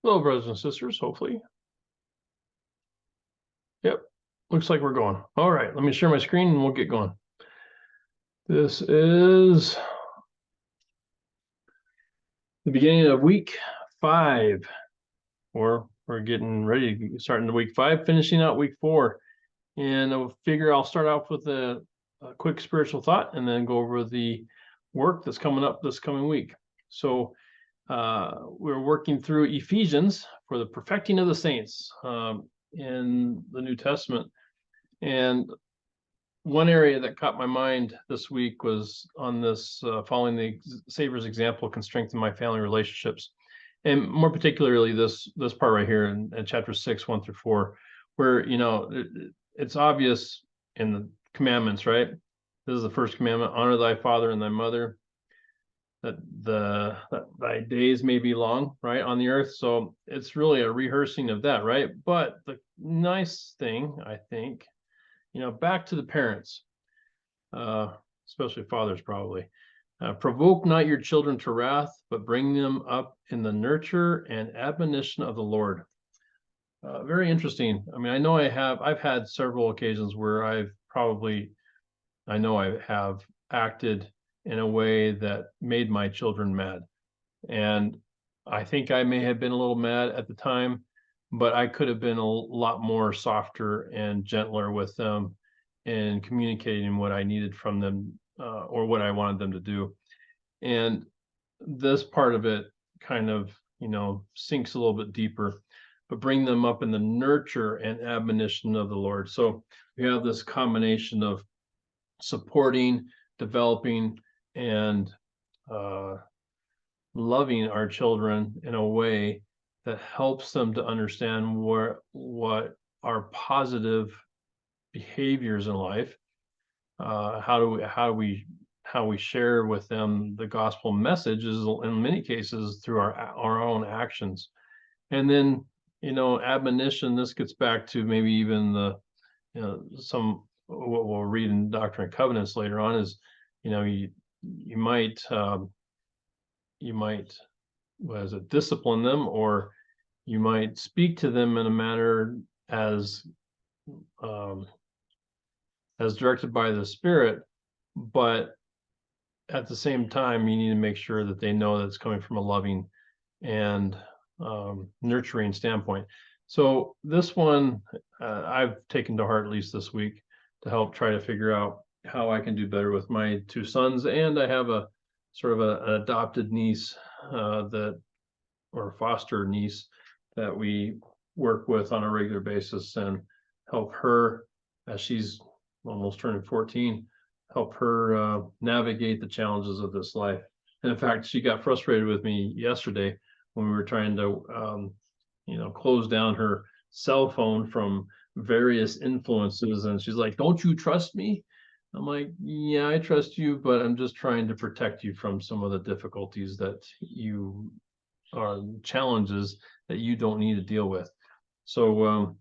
Hello, brothers and sisters, hopefully. Yep, looks like we're going. All right, let me share my screen and we'll get going. This is the beginning of week 5, or we're getting ready to start into week 5, finishing out week 4. And I figure I'll start off with a quick spiritual thought and then go over the work that's coming up this coming week. So we're working through Ephesians for the perfecting of the saints in the New Testament. And one area that caught my mind this week was on this following the Savior's example can strengthen my family relationships. And more particularly this part right here in chapter 6, 1-4, where, it's obvious in the commandments, right? This is the first commandment: honor thy father and thy mother, that thy days may be long, right, on the earth. So it's really a rehearsing of that, right? But the nice thing, I think, back to the parents, especially fathers probably. Provoke not your children to wrath, but bring them up in the nurture and admonition of the Lord. Very interesting. I mean, I know I've had several occasions where I have acted in a way that made my children mad. And I think I may have been a little mad at the time, but I could have been a lot more softer and gentler with them in communicating what I needed from them or what I wanted them to do. And this part of it kind of, sinks a little bit deeper, but bring them up in the nurture and admonition of the Lord. So we have this combination of supporting, developing, and loving our children in a way that helps them to understand what are positive behaviors in life, how we share with them the gospel message is in many cases through our own actions. And then, admonition, this gets back to maybe even the some what we'll read in Doctrine and Covenants later on is, you might discipline them, or you might speak to them in a manner as directed by the Spirit, but at the same time, you need to make sure that they know that it's coming from a loving and nurturing standpoint. So this one I've taken to heart, at least this week, to help try to figure out how I can do better with my 2 sons. And I have a sort of an adopted niece or foster niece that we work with on a regular basis and help her as she's almost turning 14, help her navigate the challenges of this life. And in fact, she got frustrated with me yesterday when we were trying to, close down her cell phone from various influences. And she's like, "Don't you trust me?" I'm like, "Yeah, I trust you, but I'm just trying to protect you from some of the difficulties that you are, challenges that you don't need to deal with." So,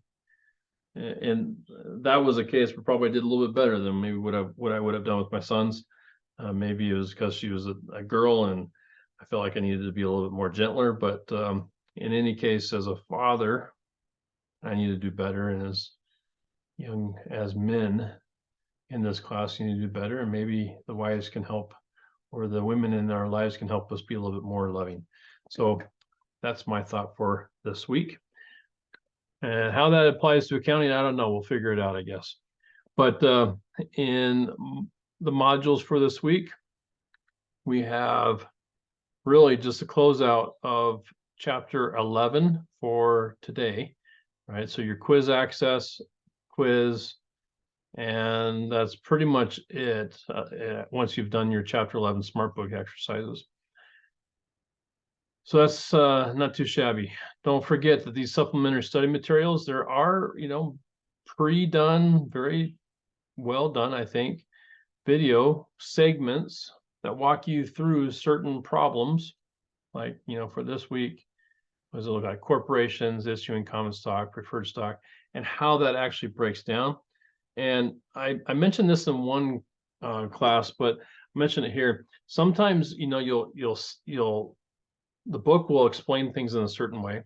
and that was a case where probably I did a little bit better than maybe what I would have done with my sons. Maybe it was because she was a girl and I felt like I needed to be a little bit more gentler. But in any case, as a father, I need to do better. And as men in this class, you need to do better. And maybe the wives can help, or the women in our lives can help us be a little bit more loving. So that's my thought for this week. And how that applies to accounting, I don't know. We'll figure it out, I guess. But in the modules for this week, we have really just a closeout of chapter 11 for today, right? So your quiz access, quiz, and that's pretty much it once you've done your chapter 11 SmartBook exercises. So that's not too shabby. Don't forget that these supplementary study materials, there are, pre-done, very well done, I think, video segments that walk you through certain problems. Like, for this week, was it look like corporations issuing common stock, preferred stock, and how that actually breaks down. And I mentioned this in one class, but I mentioned it here. Sometimes, the book will explain things in a certain way,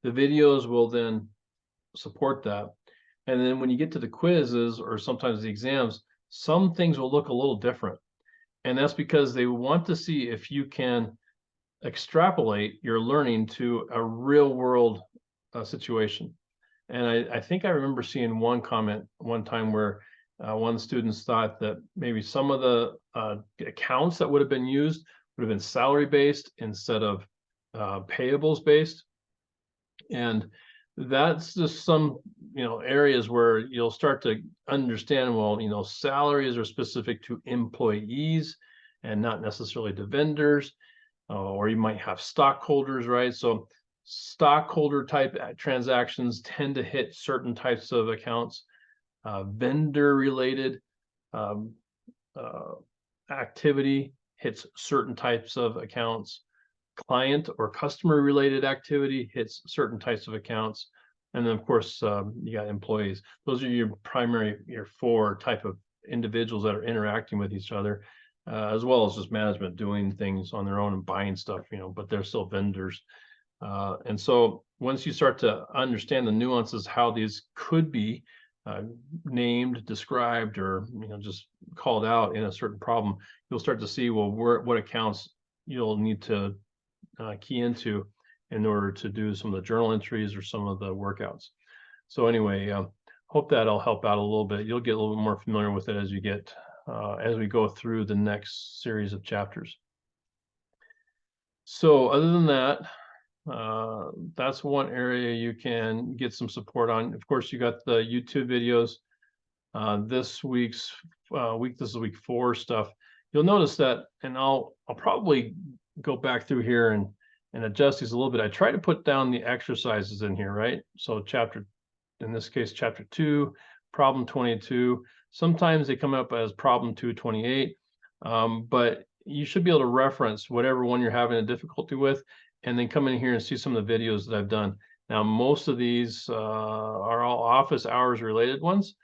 The videos will then support that. And then when you get to the quizzes or sometimes the exams, some things will look a little different. And that's because they want to see if you can extrapolate your learning to a real world situation. And I think I remember seeing one comment one time where one of the students thought that maybe some of the accounts that would have been used would have been salary based instead of payables based. And that's just some, areas where you'll start to understand, well, salaries are specific to employees and not necessarily to vendors, or you might have stockholders, right? So stockholder type transactions tend to hit certain types of accounts. Vendor related activity hits certain types of accounts. Client or customer related activity hits certain types of accounts. And then of course, you got employees. Those are your four type of individuals that are interacting with each other, as well as just management doing things on their own and buying stuff, but they're still vendors. And so once you start to understand the nuances, how these could be named, described, or just called out in a certain problem, you'll start to see, well, what accounts you'll need to key into in order to do some of the journal entries or some of the workouts. So anyway, hope that'll help out a little bit. You'll get a little bit more familiar with it as we go through the next series of chapters. So other than that, that's one area you can get some support on. Of course, you got the YouTube videos. This week's this is week 4 stuff. You'll notice that, and I'll probably go back through here and adjust these a little bit. I try to put down the exercises in here, right? So in this case, chapter 2, problem 22. Sometimes they come up as problem 228, but you should be able to reference whatever one you're having a difficulty with, and then come in here and see some of the videos that I've done. Now, most of these are all office hours related ones.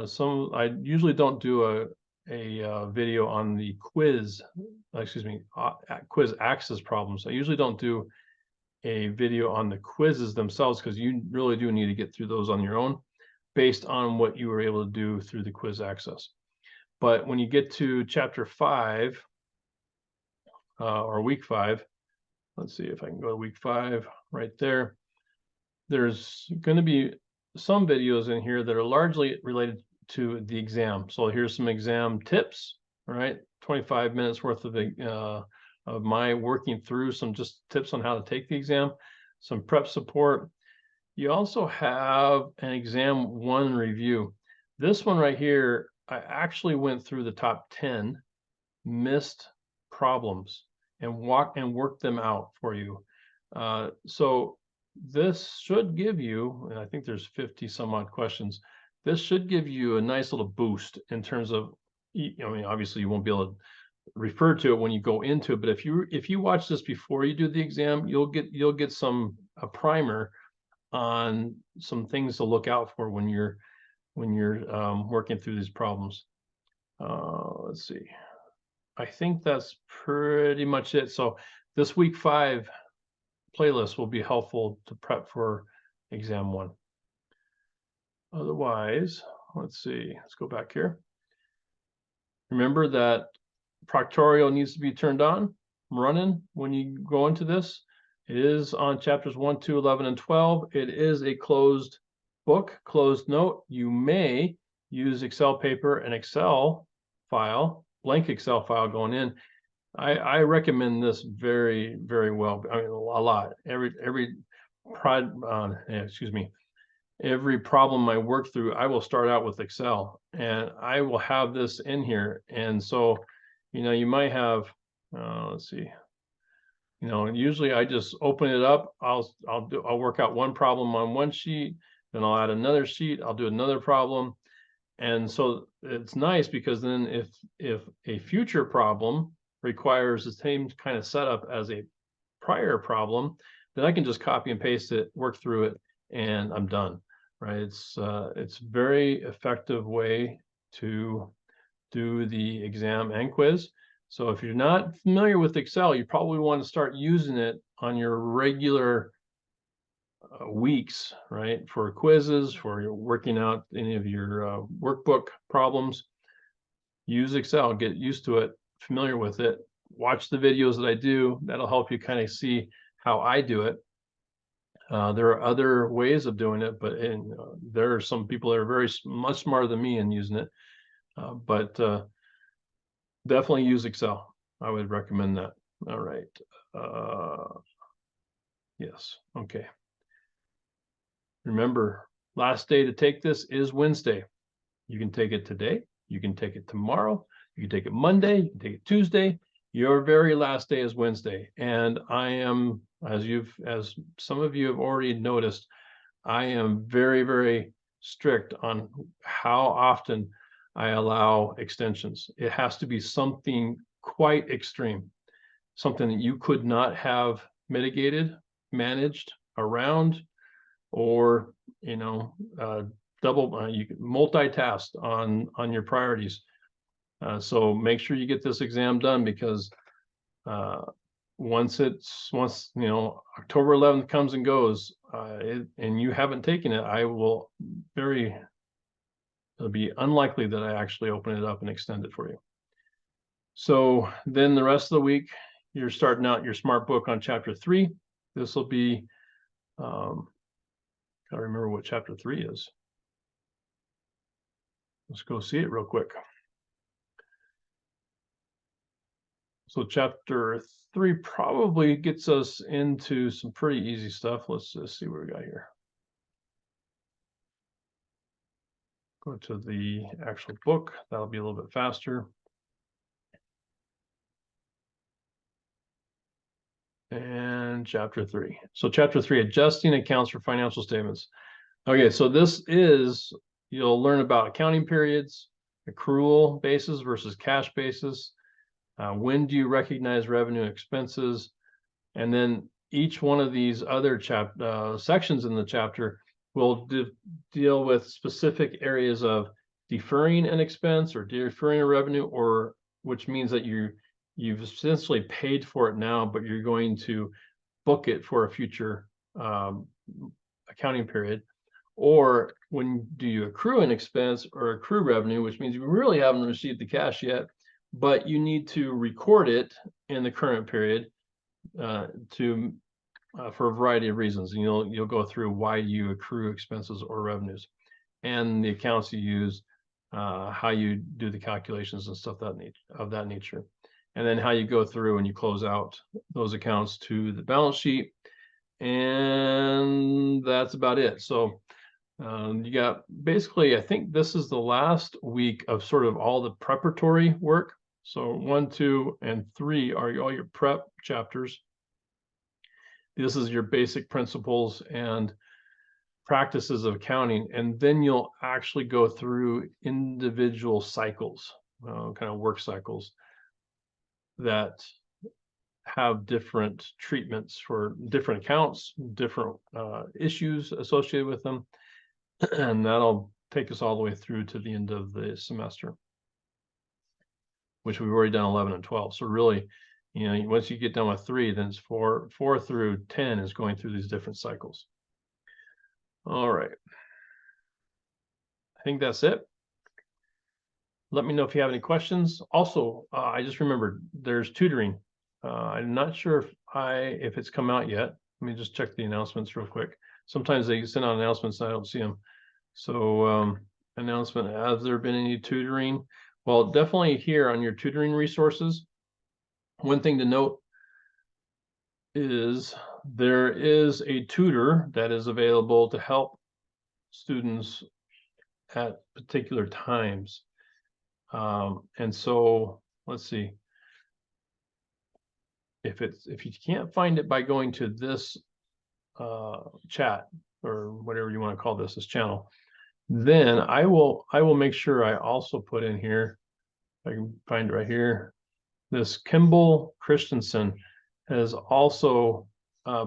Some I usually don't do a video on the quiz access problems. I usually don't do a video on the quizzes themselves because you really do need to get through those on your own based on what you were able to do through the quiz access. But when you get to chapter 5 or week 5, let's see if I can go to week 5 right there. There's going to be some videos in here that are largely related to the exam. So here's some exam tips, all right? 25 minutes worth of my working through some just tips on how to take the exam, some prep support. You also have an exam 1 review. This one right here, I actually went through the top 10 missed problems and worked them out for you. So this should give you, and I think there's 50 some odd questions. This should give you a nice little boost in terms of, obviously you won't be able to refer to it when you go into it, but if you watch this before you do the exam, you'll get a primer on some things to look out for when you're working through these problems. Let's see. I think that's pretty much it. So this week 5 playlist will be helpful to prep for exam 1. Otherwise, let's see, let's go back here. Remember that Proctorio needs to be turned on, running when you go into this. It is on chapters 1, 2, 11, and 12. It is a closed book, closed note. You may use Excel paper and Excel file, blank Excel file going in. I recommend this very, very well. I mean, a lot. Every problem I work through, I will start out with Excel, and I will have this in here. And so, you might have, let's see, usually I just open it up. I'll work out one problem on one sheet, then I'll add another sheet. I'll do another problem. And so it's nice because then if a future problem requires the same kind of setup as a prior problem, then I can just copy and paste it, work through it, and I'm done, right? It's a very effective way to do the exam and quiz. So if you're not familiar with Excel, you probably want to start using it on your regular weeks, right, for quizzes, for working out any of your workbook problems. Use Excel, get used to it, familiar with it. Watch the videos that I do. That'll help you kind of see how I do it. There are other ways of doing it, but there are some people that are much smarter than me in using it. But definitely use Excel. I would recommend that. All right. Yes. Okay. Remember, last day to take this is Wednesday. You can take it today. You can take it tomorrow. You can take it Monday. You can take it Tuesday. Your very last day is Wednesday. And I am, as some of you have already noticed, I am very, very strict on how often I allow extensions. It has to be something quite extreme, something that you could not have mitigated, managed around, or double you can multitask on your priorities. So make sure you get this exam done, because once October 11th comes and goes, and you haven't taken it, it'll be unlikely that I actually open it up and extend it for you. So then the rest of the week, you're starting out your smart book on chapter 3. This will be gotta remember what chapter 3 is. Let's go see it real quick. So chapter 3 probably gets us into some pretty easy stuff. Let's just see what we got here. Go to the actual book. That'll be a little bit faster. And chapter 3. So chapter 3, adjusting accounts for financial statements. Okay, so you'll learn about accounting periods, accrual basis versus cash basis. When do you recognize revenue and expenses? And then each one of these other sections in the chapter will deal with specific areas of deferring an expense or deferring a revenue, or which means that you've essentially paid for it now, but you're going to book it for a future accounting period. Or when do you accrue an expense or accrue revenue, which means you really haven't received the cash yet, but you need to record it in the current period for a variety of reasons. And you'll go through why you accrue expenses or revenues, and the accounts you use, how you do the calculations and stuff of that nature, and then how you go through and you close out those accounts to the balance sheet, and that's about it. So you got basically, I think this is the last week of sort of all the preparatory work. So 1, 2, and 3 are all your prep chapters. This is your basic principles and practices of accounting, and then you'll actually go through individual cycles, kind of work cycles that have different treatments for different accounts, different issues associated with them, and that'll take us all the way through to the end of the semester, which we've already done 11 and 12. So really, once you get done with 3, then it's 4 through 10 is going through these different cycles. All right. I think that's it. Let me know if you have any questions. Also, I just remembered there's tutoring. I'm not sure if it's come out yet. Let me just check the announcements real quick. Sometimes they send out announcements and I don't see them. So announcement, has there been any tutoring? Well, definitely here on your tutoring resources. One thing to note is there is a tutor that is available to help students at particular times. And so let's see. If you can't find it by going to this chat or whatever you want to call this channel, then I will make sure I also put in here, if I can find it right here, this Kimball Christensen has also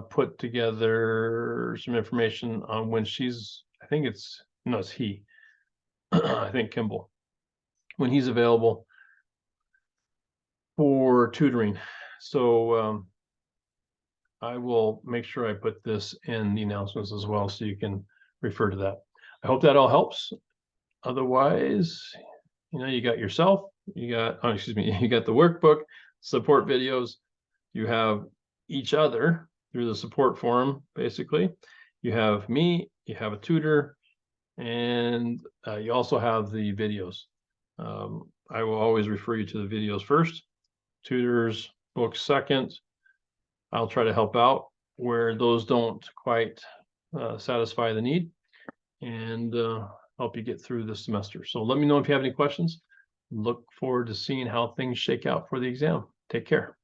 put together some information on when she's, it's he, I think Kimball, when he's available for tutoring. So I will make sure I put this in the announcements as well, so you can refer to that. I hope that all helps. Otherwise, you got yourself, you got, oh, excuse me, you got the workbook, support videos, you have each other through the support forum, basically. You have me, you have a tutor, and you also have the videos. I will always refer you to the videos first, tutors, books second. I'll try to help out where those don't quite satisfy the need, and help you get through this semester. So let me know if you have any questions. Look forward to seeing how things shake out for the exam. Take care.